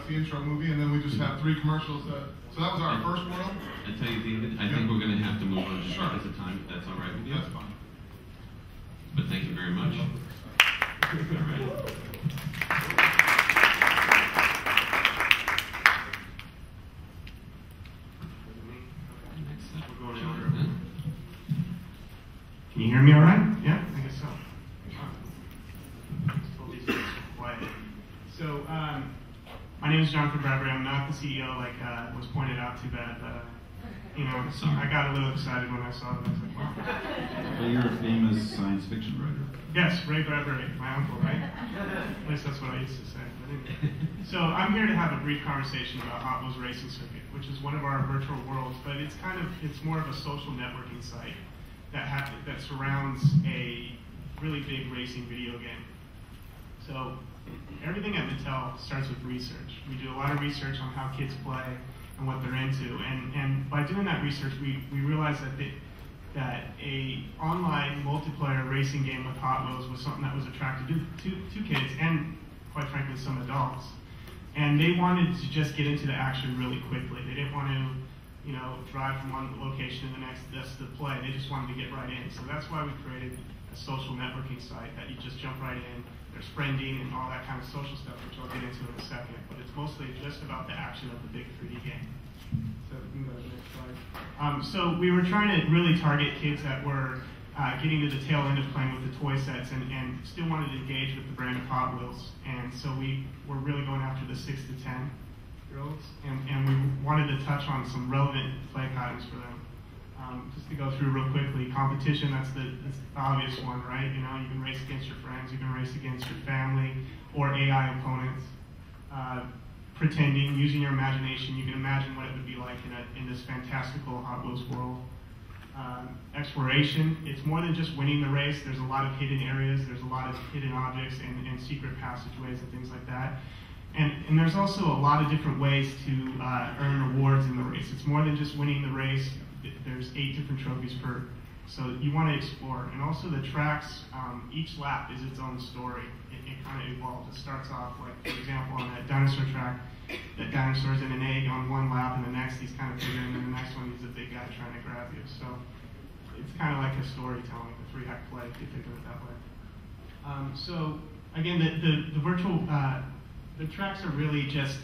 the intro movie, and then we just have 3 commercials. So that was our first world. I tell you, David, I think we're going to have to move on just because of time, if that's all right with you. That's fine. But thank you very much. All right. Can you hear me all right? Yeah, I guess so. So, my name is Bradbury. I'm not the CEO, like was pointed out too bad, but I got a little excited when I saw it. I was like, wow. Well, you're a famous science fiction writer. Yes, Ray Bradbury, my uncle, right? At least that's what I used to say. So I'm here to have a brief conversation about HotWheels Racing Circuit, which is one of our virtual worlds, but it's more of a social networking site that surrounds a really big racing video game. So everything at Mattel starts with research. We do a lot of research on how kids play and what they're into, and by doing that research, we realized that a online multiplayer racing game with Hot Wheels was something that was attractive to kids and, quite frankly, some adults. And they wanted to just get into the action really quickly. They didn't want to drive from one location to the next just to play. They just wanted to get right in. So that's why we created a social networking site that you just jump right in. There's friending and all that kind of social stuff, which I'll get into in a second. But it's mostly just about the action of the big 3D game. So we can go to the next slide. So we were trying to really target kids that were getting to the tail end of playing with the toy sets and still wanted to engage with the brand of Hot Wheels. And so we were really going after the 6 to 10. And we wanted to touch on some relevant play patterns for them. Just to go through real quickly, competition, that's the obvious one, right? You can race against your friends, you can race against your family or AI opponents. Pretending, using your imagination, you can imagine what it would be like in this fantastical Hot Wheels world. Exploration, it's more than just winning the race. There's a lot of hidden areas, there's a lot of hidden objects and secret passageways and things like that. And there's also a lot of different ways to earn awards in the race. It's more than just winning the race. There's 8 different trophies per. So you want to explore. And also the tracks, each lap is its own story. It kind of evolves. It starts off, like, for example, on that dinosaur track, that dinosaur's in an egg on one lap, and the next he's kind of bigger, and then the next one he's a big guy trying to grab you. So it's kind of like a storytelling, the 3-act play, if you think of it that way. So again, the virtual... the tracks are really just,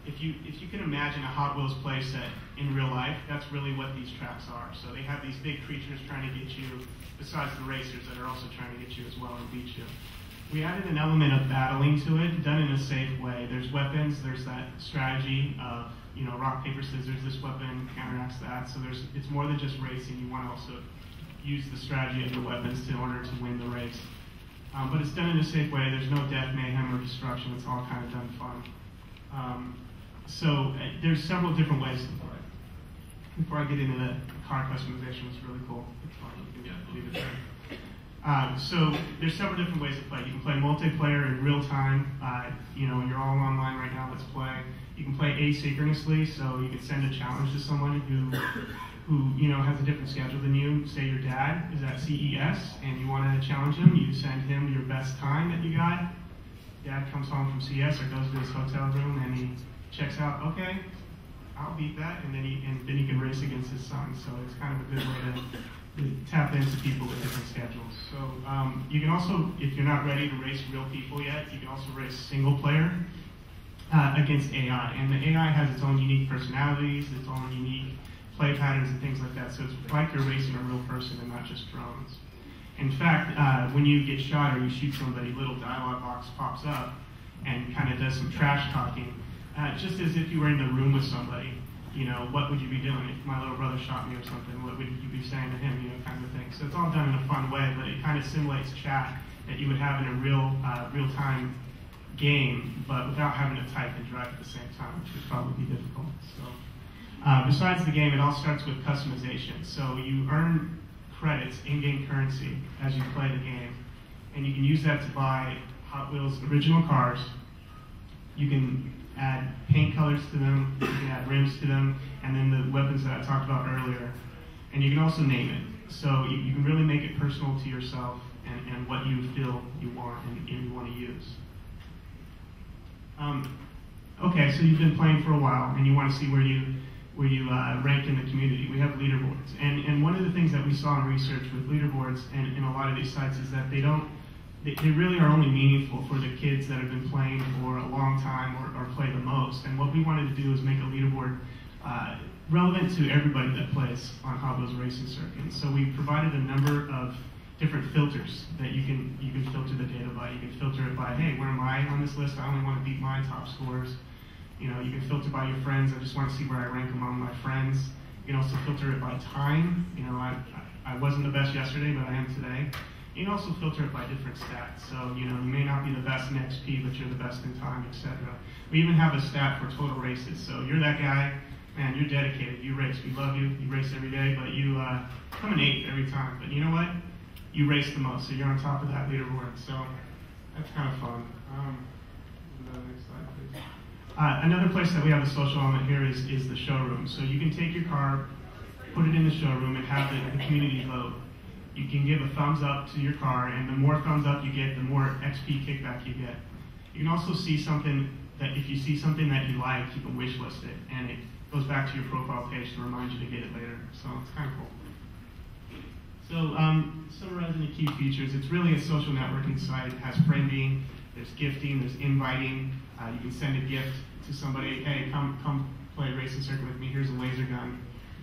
if you can imagine a Hot Wheels play set in real life, that's really what these tracks are. So they have these big creatures trying to get you, besides the racers that are also trying to get you as well and beat you. We added an element of battling to it, done in a safe way. There's weapons, there's that strategy of, rock, paper, scissors, this weapon counteracts that. So it's more than just racing. You want to also use the strategy of the weapons in order to win the race. But it's done in a safe way. There's no death, mayhem, or destruction. It's all kind of done fun. So there's several different ways to play. Before I get into the car customization, it's really cool. It's fun. You can leave it there. So there's several different ways to play. You can play multiplayer in real time. You're all online right now. Let's play. You can play asynchronously, so you can send a challenge to someone who has a different schedule than you. Say your dad is at CES and you want to challenge him. You send him your best time that you got. Dad comes home from CES or goes to his hotel room and he checks out. Okay, I'll beat that, and then he can race against his son. So it's kind of a good way to tap into people with different schedules. So you can also, if you're not ready to race real people yet, you can also race single player against AI. And the AI has its own unique personalities, its own unique play patterns and things like that. So it's like you're racing a real person and not just drones. In fact, when you get shot or you shoot somebody, little dialogue box pops up and kind of does some trash talking, just as if you were in the room with somebody. What would you be doing if my little brother shot me or something? What would you be saying to him, kind of thing. So it's all done in a fun way, but it kind of simulates chat that you would have in a real-time game, but without having to type and drive at the same time, which would probably be difficult. So, besides the game, it all starts with customization. So you earn credits, in-game currency, as you play the game, and you can use that to buy Hot Wheels original cars. You can add paint colors to them, you can add rims to them, and then the weapons that I talked about earlier. And you can also name it. So you can really make it personal to yourself and what you feel you want and you want to use. Okay, so you've been playing for a while, and you want to see where you rank in the community. We have leaderboards, and one of the things that we saw in research with leaderboards and in a lot of these sites is that they really are only meaningful for the kids that have been playing for a long time or play the most. And what we wanted to do is make a leaderboard relevant to everybody that plays on Hot Wheels racing circuit. So we provided a number of different filters that you can filter the data by. You can filter it by, hey, where am I on this list? I only want to beat my top scores. You know, you can filter by your friends. I just want to see where I rank among my friends. You can also filter it by time. You know, I wasn't the best yesterday, but I am today. You can also filter it by different stats. So, you know, you may not be the best in XP, but you're the best in time, etc. We even have a stat for total races. So you're that guy, man, you're dedicated. You race. We love you. You race every day, but you come in 8th every time. But you know what? You race the most, so you're on top of that leaderboard. So that's kind of fun. Next slide, please. Another place that we have a social element here is the showroom. So you can take your car, put it in the showroom, and have the community vote. You can give a thumbs up to your car, and the more thumbs up you get, the more XP kickback you get. You can also see something that if you see something that you like, you can wish list it, and it goes back to your profile page to remind you to get it later. So it's kind of cool. So summarizing the key features, it's really a social networking site. It has friending, there's gifting, there's inviting. You can send a gift to somebody, hey, come play racing circuit with me, here's a laser gun.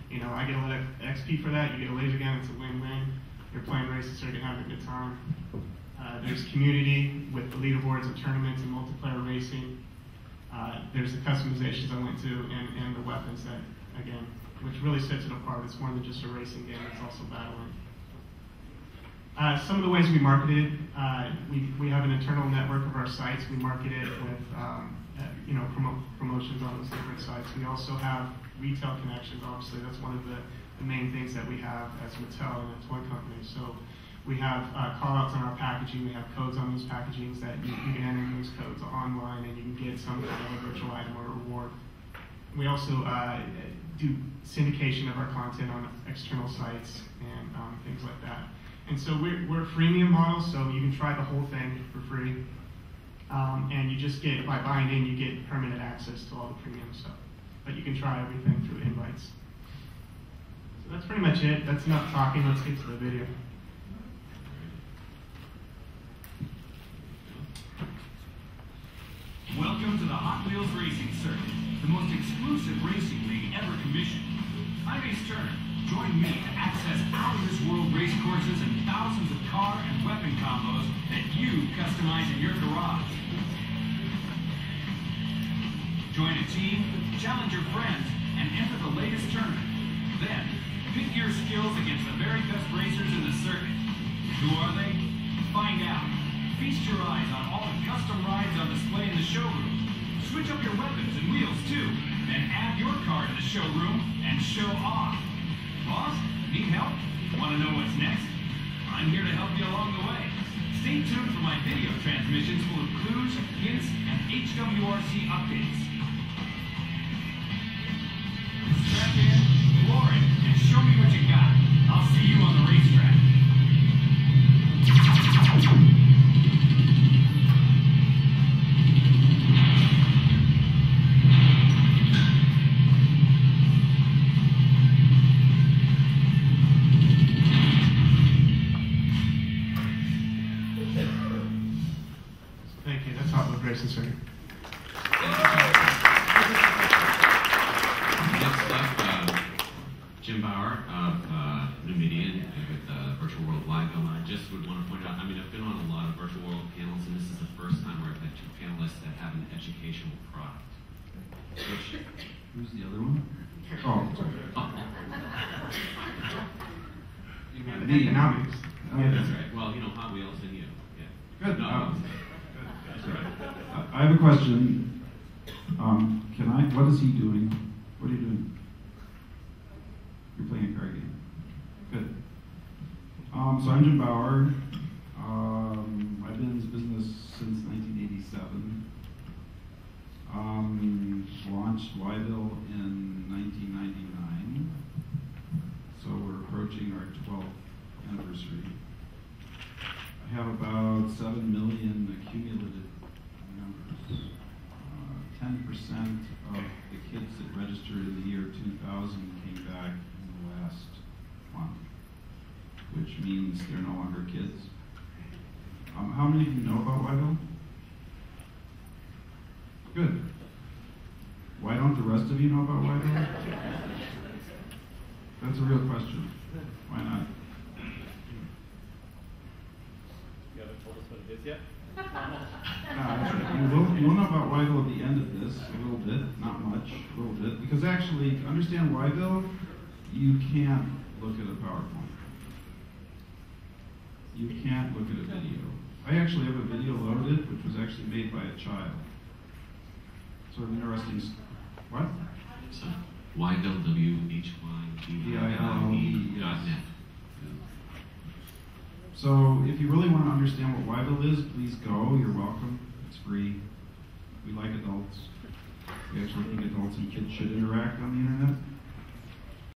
You know, I get a lot of XP for that, you get a laser gun, it's a win-win. You're playing racing circuit, having a good time. There's community with the leaderboards and tournaments and multiplayer racing. There's the customizations I went to and the weapons that, again, which really sets it apart. It's more than just a racing game, it's also battling. Some of the ways we market it, we have an internal network of our sites. We market it with promotions on those different sites. We also have retail connections. Obviously, that's one of the main things that we have as Mattel and a toy company. So we have call-outs on our packaging. We have codes on those packagings that you can enter those codes online, and you can get some kind of a virtual item or reward. We also do syndication of our content on external sites and things like that. And so we're a freemium model, so you can try the whole thing for free. And you just get, by buying in, you get permanent access to all the premium stuff. But you can try everything through invites. So that's pretty much it. That's enough talking. Let's get to the video. Welcome to the Hot Wheels Racing Circuit, the most exclusive racing league ever commissioned. I'm Ace Turner. Join me to access out-of-this-world race courses and thousands of car and weapon combos that you customize in your garage. Join a team, challenge your friends, and enter the latest tournament. Then, pit your skills against the very best racers in the circuit. Who are they? Find out. Feast your eyes on all the custom rides on display in the showroom. Switch up your weapons and wheels, too. Then add your car to the showroom and show off. Boss, need help? Want to know what's next? I'm here to help you along the way. Stay tuned for my video transmissions full of clues, hints, and HWRC updates. Strap in, floor it, and show me what you got. I'll see you on the racetrack. Thank you. That's Hot Wheels Racing Circuit. Next up, Jim Bauer of Numidian with Virtual World Live Film. I just would want to point out, I mean, I've been on a lot of Virtual World panels, and this is the first time where I've had 2 panelists that have an educational product. Who's the other one? Oh, sorry. Economics. Yeah, that's right. Well, you know, Hot Wheels and you. Yeah. Good. No, That's right. I have a question. What is he doing? What are you doing? You're playing a card game. Good. So I'm Jim Bauer. I've been in this business since 1987. Launched Yville in 1999. So we're approaching our 12th anniversary. I have about 7 million accumulated members. 10% of the kids that registered in the year 2000 came back in the last month, which means they're no longer kids. How many of you know about Wyville? Good. Why don't the rest of you know about Wyville? That's a real question. Why not? You haven't told us what it is yet? You'll know about Wyville at the end of this, a little bit, not much, a little bit. Because actually, to understand Wyville, you can't look at a PowerPoint. You can't look at a video. I actually have a video loaded, which was actually made by a child. Sort of interesting. What? So, Wyville, WHYVILLE.net. So, if you really want to understand what Wyville is, please go. You're welcome. It's free. We like adults. We actually think adults and kids should interact on the internet.